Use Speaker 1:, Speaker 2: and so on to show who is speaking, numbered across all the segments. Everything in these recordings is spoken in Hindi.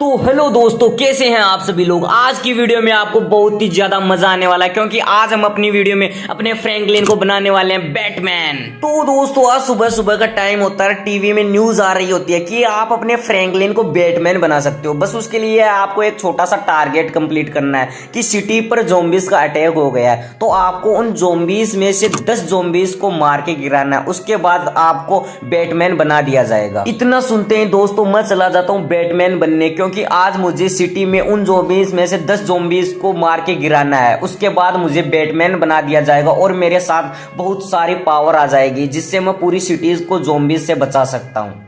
Speaker 1: तो हेलो दोस्तों, कैसे हैं आप सभी लोग। आज की वीडियो में आपको बहुत ही ज्यादा मजा आने वाला है क्योंकि आज हम अपनी वीडियो में अपने फ्रैंकलिन को बनाने वाले हैं बैटमैन। तो दोस्तों, आज सुबह सुबह का टाइम होता है, टीवी में न्यूज आ रही होती है कि आप अपने फ्रैंकलिन को बैटमैन बना सकते हो। बस उसके लिए आपको एक छोटा सा टारगेट कंप्लीट करना है कि सिटी पर ज़ॉम्बीज का अटैक हो गया है, तो आपको उन ज़ॉम्बीज में से 10 ज़ॉम्बीज को मार के गिराना है। उसके बाद आपको बैटमैन बना दिया जाएगा। इतना सुनते ही दोस्तों मैं चला जाता हूँ बैटमैन बनने, क्योंकि आज मुझे सिटी में उन ज़ॉम्बीज में से 10 ज़ॉम्बीज को मार के गिराना है। उसके बाद मुझे बैटमैन बना दिया जाएगा और मेरे साथ बहुत सारी पावर आ जाएगी जिससे मैं पूरी सिटीज को ज़ॉम्बीज से बचा सकता हूँ।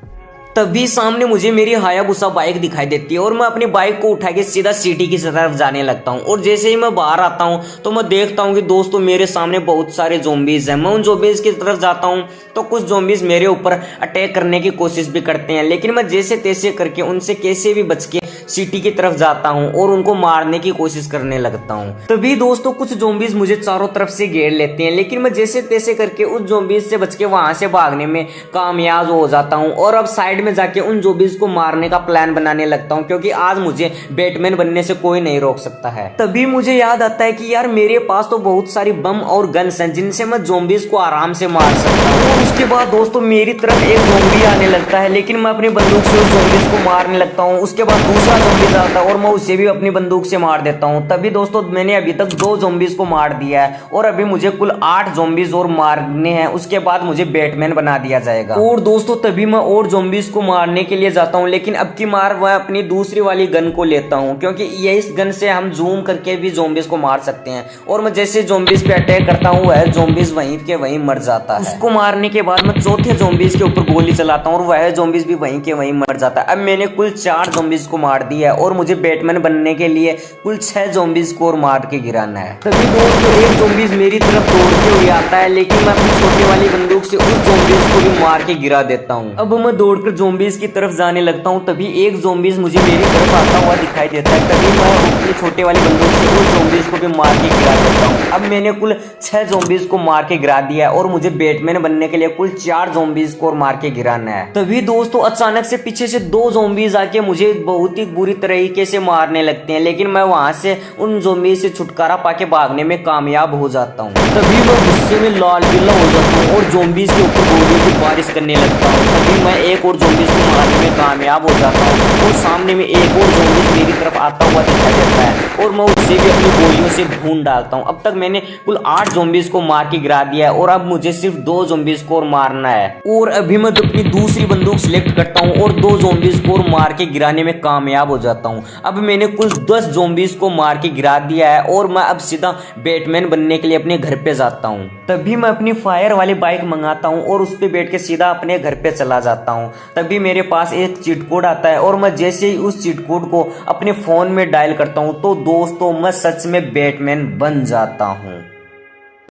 Speaker 1: तभी सामने मुझे मेरी हायाबुसा बाइक दिखाई देती है और मैं अपनी बाइक को उठा के सीधा सिटी की तरफ जाने लगता हूँ। और जैसे ही मैं बाहर आता हूँ तो मैं देखता हूँ कि दोस्तों मेरे सामने बहुत सारे ज़ॉम्बीज हैं। मैं उन ज़ॉम्बीज की तरफ जाता हूँ तो कुछ ज़ॉम्बीज मेरे ऊपर अटैक करने की कोशिश भी करते हैं, लेकिन मैं जैसे तैसे करके उनसे कैसे भी बच के सिटी की तरफ जाता हूँ और उनको मारने की कोशिश करने लगता हूँ। तभी दोस्तों कुछ ज़ॉम्बीज मुझे चारों तरफ से घेर लेते हैं, लेकिन मैं जैसे तैसे करके उस ज़ॉम्बीज से बच के वहां से भागने में कामयाब हो जाता हूँ और अब साइड में जाके उन ज़ॉम्बीज को मारने का प्लान बनाने लगता हूँ, क्योंकि आज मुझे बैटमैन बनने से कोई नहीं रोक सकता है। तभी मुझे याद आता है कि यार मेरे पास तो बहुत सारी बम और गन्स हैं जिनसे मैं ज़ॉम्बीज को आराम से मार सकता हूँ। और उसके बाद दोस्तों मेरी तरफ एक ज़ॉम्बी आने लगता है, लेकिन मैं अपनी बंदूक से उस ज़ॉम्बीज को मारने लगता हूँ। उसके बाद दूसरा ज़ॉम्बीज आता है और मैं उसे भी अपनी बंदूक से मार देता हूँ। तभी दोस्तों मैंने अभी तक 2 ज़ॉम्बीज को मार दिया है और अभी मुझे कुल 8 ज़ॉम्बीज और मारने हैं। उसके बाद मुझे बैटमैन बना दिया जाएगा। और दोस्तों तभी मैं और ज़ॉम्बीज को मारने के लिए जाता हूँ, लेकिन अब की मार मैं अपनी दूसरी वाली गन को लेता हूँ, क्योंकि ये इस गन से हम जूम करके भी ज़ॉम्बीज को मार सकते हैं। और मैं जैसे ज़ॉम्बीज पे अटैक करता हूँ वह ज़ॉम्बीज वहीं के वहीं मर जाता है। उसको मारने के बाद मैं चौथे ज़ॉम्बीज के ऊपर गोली चलाता हूँ और वह ज़ॉम्बीज भी वहीं के वहीं मर जाता है। अब मैंने कुल 4 ज़ॉम्बीज को मार दिया है और मुझे बैटमैन बनने के लिए कुल 6 ज़ॉम्बीज को और मार के गिराना है। तभी दोस्तों एक ज़ॉम्बीज मेरी तरफ दौड़ते हुए आता है, लेकिन मैं अपनी छोटी वाली बंदूक से उस ज़ॉम्बीज को भी मार के गिरा देता हूँ। अब मैं दौड़कर ज़ॉम्बीज की तरफ जाने लगता हूँ, तभी एक ज़ॉम्बीज मुझे मेरी तरफ आता हुआ दिखाई देता है। तभी मैं अपनी छोटे वाली बंदूक से उस ज़ॉम्बीज को भी मार के गिरा देता हूँ। अब मैंने कुल 6 ज़ॉम्बीज को मार के गिरा दिया है और मुझे बैटमैन बनने के लिए कुल 4 ज़ॉम्बीज को मार के गिराना है। तभी दोस्तों अचानक से पीछे से 2 ज़ॉम्बीज आके मुझे बहुत ही बुरी तरीके से मारने लगते हैं, लेकिन मैं वहां से उन ज़ॉम्बीज से छुटकारा पाके भागने में कामयाब हो जाता हूँ। तभी मैं गुस्से में लाल पीला हो जाता हूँ और ज़ॉम्बीज के ऊपर गोलियों की बारिश करने लगता हूँ। तभी मैं एक और ज़ॉम्बीज को मारने में कामयाब हो जाता हूँ और सामने में एक और ज़ॉम्बीज मेरी तरफ आता हुआ दिखाई देता है और मैं उससे भी अपनी गोलियों से भून डालता हूँ। अब तक मैंने कुल 8 ज़ॉम्बीज को मार के गिरा दिया है और अब मुझे सिर्फ 2 ज़ॉम्बीज को और मारना है। और अभी मैं अपनी दूसरी बंदूक सिलेक्ट करता हूँ और 2 ज़ॉम्बीज को और मार के गिराने में कामयाब हो जाता हूँ। अब मैंने कुल 10 ज़ॉम्बीज को मार के गिरा दिया है और मैं अब सीधा बैटमैन बनने के लिए अपने घर पे जाता हूँ। तभी मैं अपनी फायर वाली बाइक मंगाता हूँ और उस पे बैठ के सीधा अपने घर पे चला जाता हूँ। तभी मेरे पास एक चीट कोड आता है और मैं जैसे ही उस चीट कोड को अपने फोन में डायल करता हूँ तो दोस्तों मैं सच में बैटमैन बन जाता हूँ।